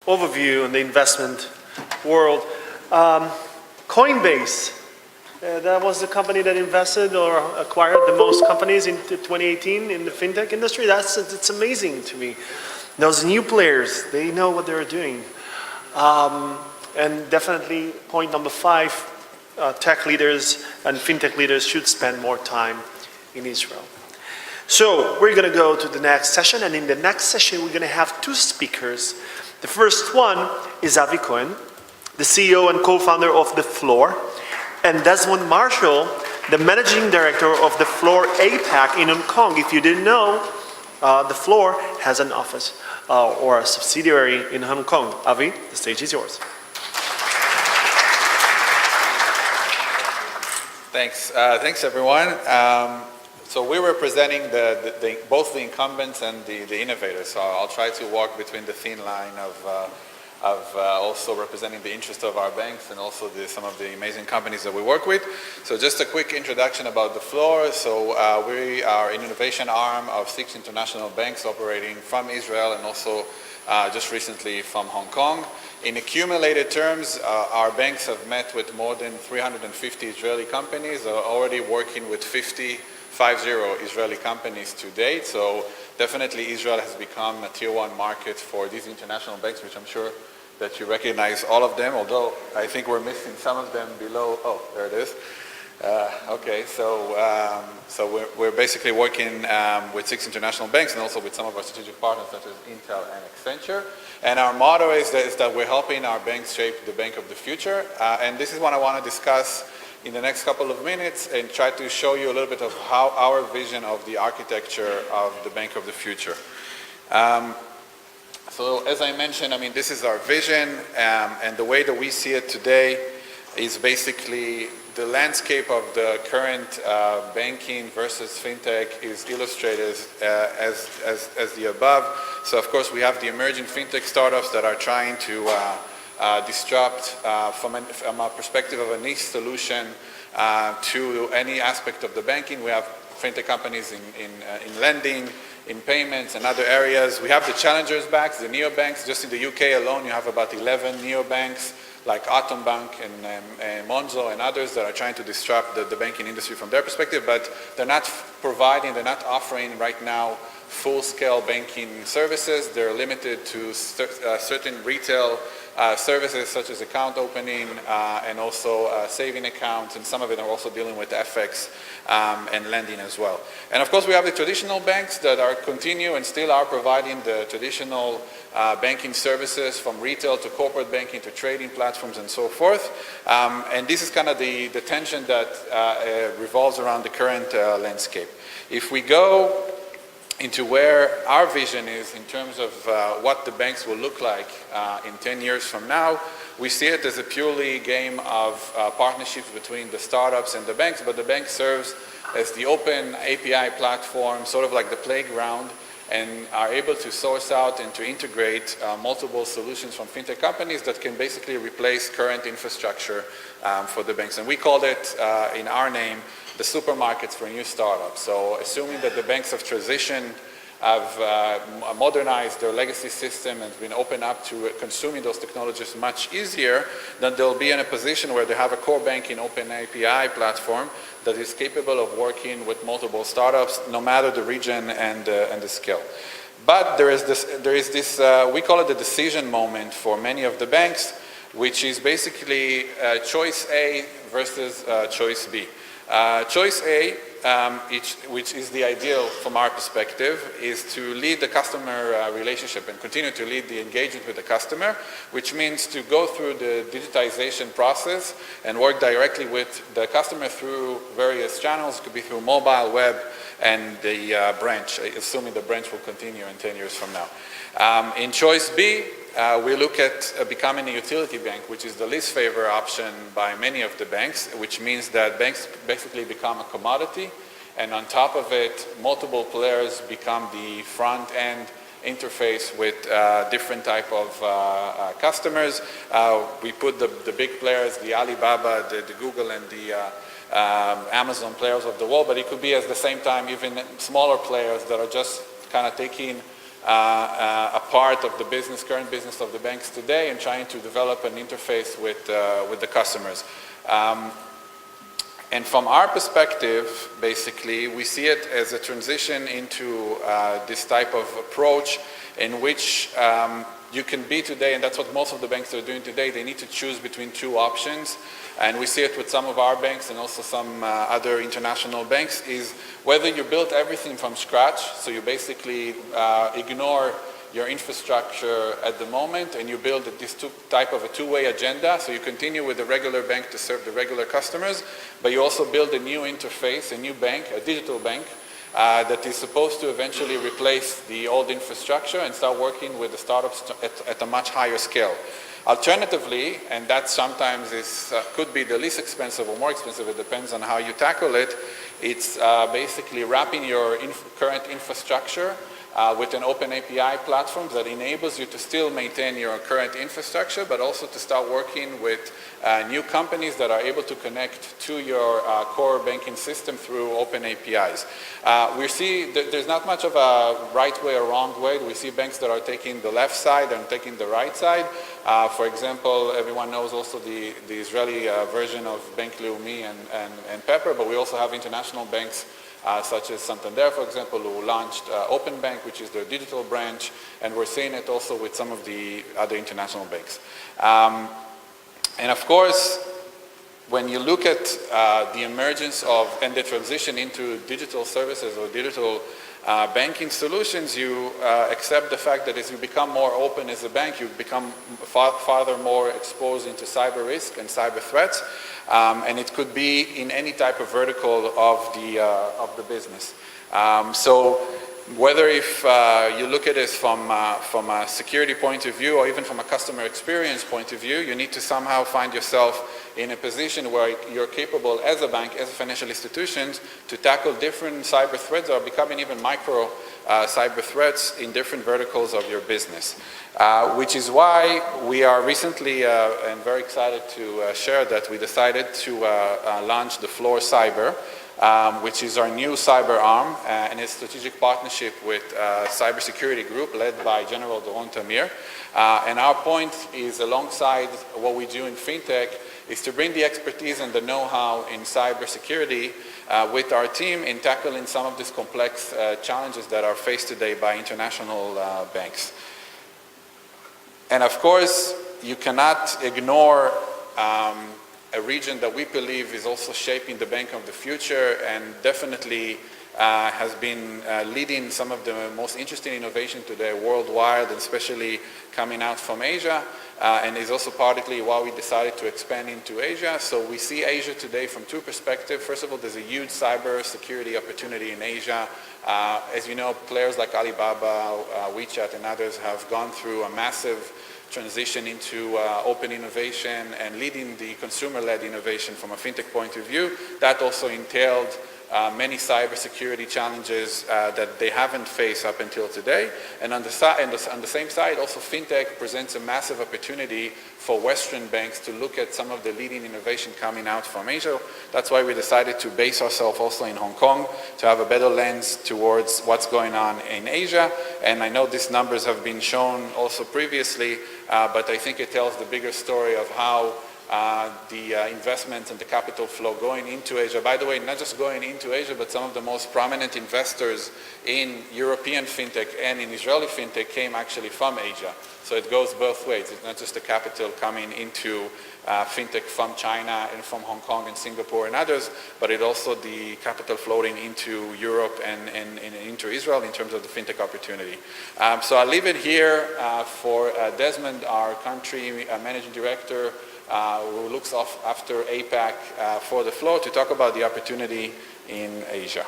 overview on the investment world. Coinbase, that was the company that invested or acquired the most companies in 2018 in the FinTech industry. It's amazing to me. Those new players, they know what they're doing. And definitely point number 5, tech leaders and FinTech leaders should spend more time in Israel. So we're going to go to the next session, and in the next session we're going to have 2 speakers. The first one is Avi Cohen, the CEO and co-founder of The Floor, and Desmond Marshall, the managing director of The Floor APAC in Hong Kong. If you didn't know, The Floor has an office or a subsidiary in Hong Kong. Avi, the stage is yours. Thanks everyone. So we're representing both the incumbents and the innovators. So I'll try to walk between the thin line of also representing the interest of our banks and also some of the amazing companies that we work with. So just a quick introduction about The Floor. So we are an innovation arm of 6 international banks operating from Israel and also just recently from Hong Kong. In accumulated terms, our banks have met with more than 350 Israeli companies, are already working with 50 Israeli companies to date. So definitely Israel has become a tier 1 market for these international banks, which I'm sure that you recognize all of them, although I think we're missing some of them below. Oh, there it is. Okay, so we're basically working with 6 international banks and also with some of our strategic partners such as Intel and Accenture. And our motto is that we're helping our banks shape the bank of the future. And this is what I want to discuss in the next couple of minutes and try to show you a little bit of how our vision of the architecture of the bank of the future. So as I mentioned, I mean, this is our vision, and the way that we see it today is basically the landscape of the current banking versus FinTech is illustrated as the above. So of course we have the emerging FinTech startups that are trying to disrupt from a perspective of a niche solution to any aspect of the banking. We have FinTech companies in lending, in payments and other areas. We have the challengers banks, the neobanks. Just in the UK alone, you have about 11 neobanks like Atom Bank and Monzo and others that are trying to disrupt the banking industry from their perspective, but they're not offering right now full-scale banking services. They're limited to certain retail services such as account opening and also saving accounts, and some of it are also dealing with FX and lending as well. And of course we have the traditional banks that are continue and still are providing the traditional banking services from retail to corporate banking to trading platforms and so forth. And this is kind of the tension that revolves around the current landscape. If we go into where our vision is in terms of what the banks will look like in 10 years from now, we see it as a purely game of partnerships between the startups and the banks, but the bank serves as the open API platform, sort of like the playground, and are able to source out and to integrate multiple solutions from FinTech companies that can basically replace current infrastructure for the banks. And we called it, in our name, the supermarkets for new startups. So assuming that the banks have transitioned, have modernized their legacy system and been opened up to consuming those technologies much easier, then they'll be in a position where they have a core banking open API platform that is capable of working with multiple startups, no matter the region and the scale. But there is this, we call it the decision moment for many of the banks, which is basically choice A versus choice B. Choice A, which is the ideal from our perspective, is to lead the customer relationship and continue to lead the engagement with the customer, which means to go through the digitization process and work directly with the customer through various channels. It could be through mobile, web, and the branch, assuming the branch will continue in 10 years from now. In choice B, we look at becoming a utility bank, which is the least favored option by many of the banks, which means that banks basically become a commodity, and on top of it, multiple players become the front-end interface with different type of customers. We put the big players, the Alibaba, the Google, and the Amazon players of the world, but it could be at the same time even smaller players that are just kind of taking a part of the current business of the banks today, and trying to develop an interface with the customers. And from our perspective, basically, we see it as a transition into this type of approach in which you can be today, and that's what most of the banks are doing today. They need to choose between two options, and we see it with some of our banks and also some other international banks, is whether you build everything from scratch, so you basically ignore your infrastructure at the moment, and you build this type of a two-way agenda, so you continue with the regular bank to serve the regular customers, but you also build a new interface, a new bank, a digital bank, that is supposed to eventually replace the old infrastructure and start working with the startups at a much higher scale. Alternatively, and that sometimes could be the least expensive or more expensive, it depends on how you tackle it, it's basically wrapping your current infrastructure with an open API platform that enables you to still maintain your current infrastructure, but also to start working with new companies that are able to connect to your core banking system through open APIs. We see that there's not much of a right way or wrong way. We see banks that are taking the left side and taking the right side. For example, everyone knows also the Israeli version of Bank Leumi and Pepper, but we also have international banks such as Santander, for example, who launched Open Bank, which is their digital branch, and we're seeing it also with some of the other international banks. And of course, when you look at the emergence of and the transition into digital services or digital banking solutions, you accept the fact that as you become more open as a bank, you become farther more exposed into cyber risk and cyber threats. And it could be in any type of vertical of the business. So whether if you look at it from a security point of view or even from a customer experience point of view, you need to somehow find yourself in a position where you're capable as a bank, as a financial institution, to tackle different cyber threats or becoming even micro cyber threats in different verticals of your business. Which is why we are recently and very excited to share that we decided to launch the Floor Cyber, which is our new cyber arm and a strategic partnership with cybersecurity group led by General Doron Tamir. And our point is, alongside what we do in FinTech, is to bring the expertise and the know-how in cybersecurity with our team in tackling some of these complex challenges that are faced today by international banks. And of course, you cannot ignore a region that we believe is also shaping the bank of the future and definitely has been leading some of the most interesting innovation today worldwide, and especially coming out from Asia, and is also partly why we decided to expand into Asia. So we see Asia today from two perspectives. First of all, there's a huge cyber security opportunity in Asia. As you know, players like Alibaba, WeChat, and others have gone through a massive transition into open innovation and leading the consumer-led innovation from a FinTech point of view. That also entailed many cybersecurity challenges that they haven't faced up until today. And on the same side, also FinTech presents a massive opportunity for Western banks to look at some of the leading innovation coming out from Asia. That's why we decided to base ourselves also in Hong Kong to have a better lens towards what's going on in Asia. And I know these numbers have been shown also previously, but I think it tells the bigger story of how the investments and the capital flow going into Asia. By the way, not just going into Asia, but some of the most prominent investors in European FinTech and in Israeli FinTech came actually from Asia. So it goes both ways. It's not just the capital coming into FinTech from China and from Hong Kong and Singapore and others, but it also the capital flowing into Europe and into Israel in terms of the FinTech opportunity. So I'll leave it here for Desmond, our country managing director, who looks after APAC for the floor, to talk about the opportunity in Asia.